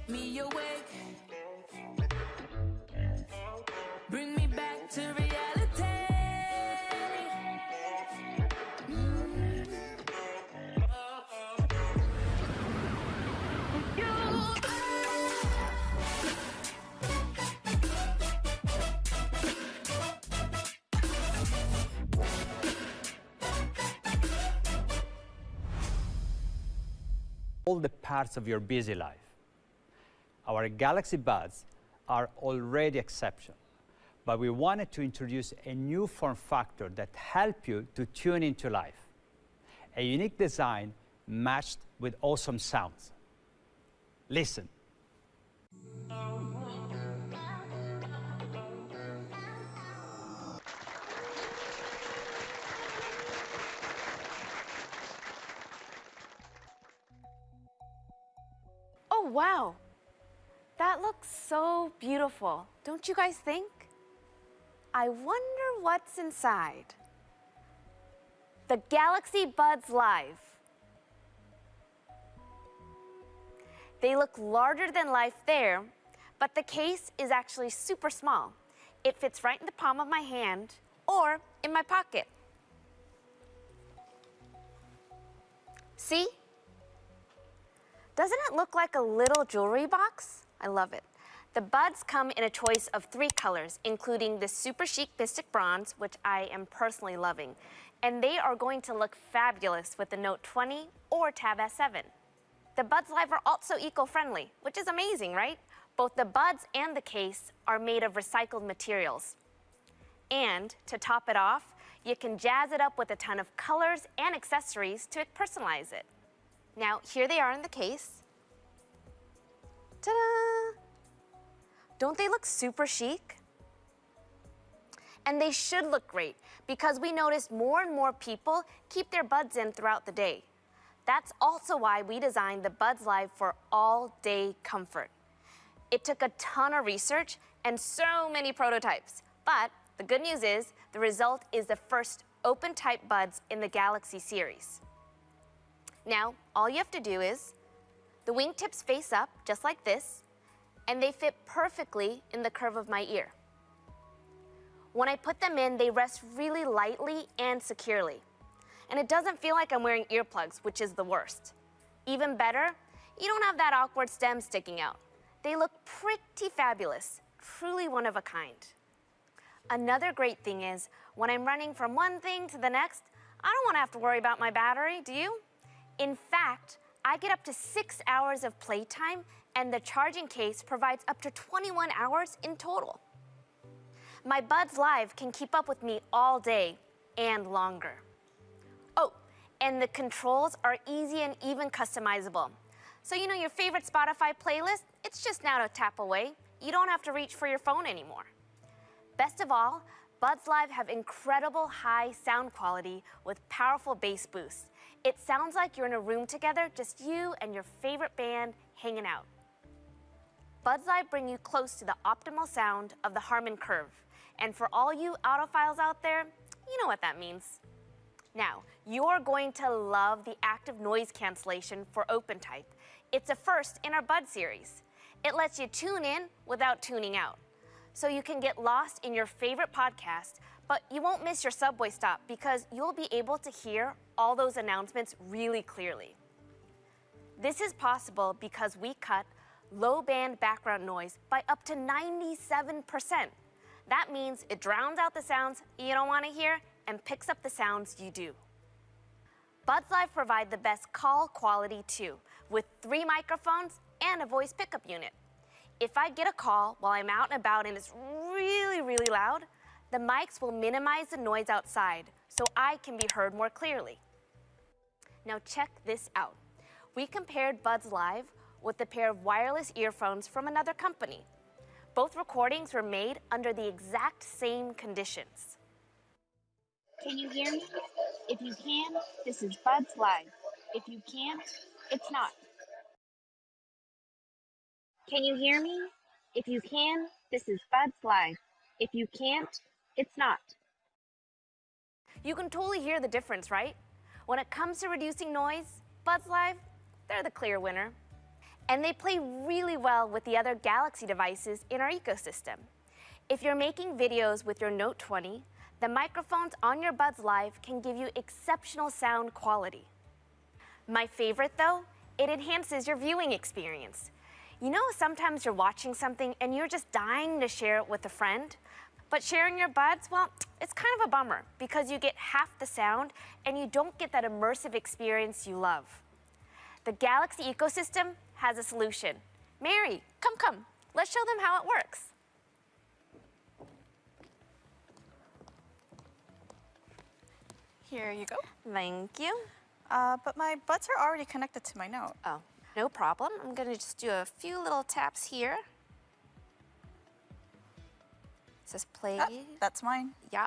me awake. Bring me back to reality. All the parts of your busy life. Our Galaxy Buds are already exceptional, but we wanted to introduce a new form factor that helps you to tune into life. A unique design matched with awesome sounds. Listen. Oh, wow. That looks so beautiful, don't you guys think? I wonder what's inside. The Galaxy Buds Live. They look larger than life there, but the case is actually super small. It fits right in the palm of my hand or in my pocket. See? Doesn't it look like a little jewelry box? I love it. The buds come in a choice of 3 colors, including the super chic Mystic Bronze, which I am personally loving. And they are going to look fabulous with the Note 20 or Tab S7. The Buds Live are also eco-friendly, which is amazing, right? Both the buds and the case are made of recycled materials. And to top it off, you can jazz it up with a ton of colors and accessories to personalize it. Now, here they are in the case. Ta-da! Don't they look super chic? And they should look great because we notice more and more people keep their buds in throughout the day. That's also why we designed the Buds Live for all-day comfort. It took a ton of research and so many prototypes, but the good news is the result is the first open-type buds in the Galaxy series. Now, all you have to do is, the wingtips face up just like this, and they fit perfectly in the curve of my ear. When I put them in, they rest really lightly and securely. And it doesn't feel like I'm wearing earplugs, which is the worst. Even better, you don't have that awkward stem sticking out. They look pretty fabulous, truly one of a kind. Another great thing is, when I'm running from one thing to the next, I don't want to have to worry about my battery, do you? In fact, I get up to 6 hours of playtime, and the charging case provides up to 21 hours in total. My Buds Live can keep up with me all day and longer. Oh, and the controls are easy and even customizable. So you know your favorite Spotify playlist? It's just now to tap away. You don't have to reach for your phone anymore. Best of all, Buds Live have incredible high sound quality with powerful bass boosts. It sounds like you're in a room together, just you and your favorite band hanging out. Buds Live bring you close to the optimal sound of the Harman curve. And for all you audiophiles out there, you know what that means. Now, you're going to love the active noise cancellation for OpenType. It's a first in our Bud series. It lets you tune in without tuning out. So you can get lost in your favorite podcast, but you won't miss your subway stop because you'll be able to hear all those announcements really clearly. This is possible because we cut low-band background noise by up to 97%. That means it drowns out the sounds you don't want to hear and picks up the sounds you do. Buds Live provide the best call quality too, with 3 microphones and a voice pickup unit. If I get a call while I'm out and about and it's really, really loud, the mics will minimize the noise outside so I can be heard more clearly. Now check this out. We compared Buds Live with a pair of wireless earphones from another company. Both recordings were made under the exact same conditions. Can you hear me? If you can, this is Buds Live. If you can't, it's not. Can you hear me? If you can, this is Buds Live. If you can't, it's not. You can totally hear the difference, right? When it comes to reducing noise, Buds Live, they're the clear winner. And they play really well with the other Galaxy devices in our ecosystem. If you're making videos with your Note 20, the microphones on your Buds Live can give you exceptional sound quality. My favorite though, it enhances your viewing experience. You know, sometimes you're watching something and you're just dying to share it with a friend, but sharing your Buds, well, it's kind of a bummer because you get half the sound and you don't get that immersive experience you love. The Galaxy ecosystem has a solution. Mary, come, let's show them how it works. Here you go. Thank you. But my buds are already connected to my Note. Oh, no problem. I'm gonna just do a few little taps here. It says play. That's mine. Yeah.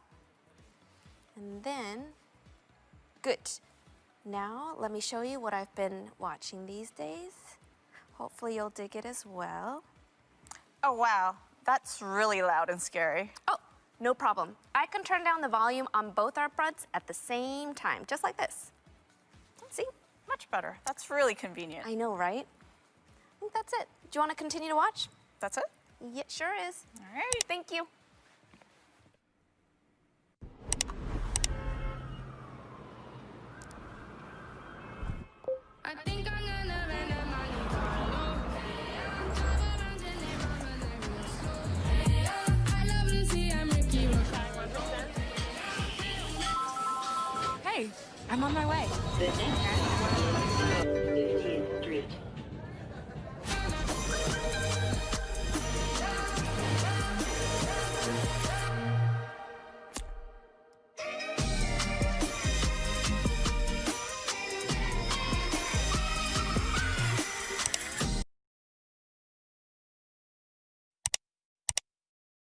And then, good. Now, let me show you what I've been watching these days. Hopefully you'll dig it as well. Oh, wow. That's really loud and scary. Oh, no problem. I can turn down the volume on both our buds at the same time, just like this. See? Much better. That's really convenient. I know, right? I think that's it. Do you want to continue to watch? That's it? Yeah, sure is. All right. Thank you. I think I'm gonna rent a money car. I love Lucy, I'm Ricky. Hey, I'm on my way.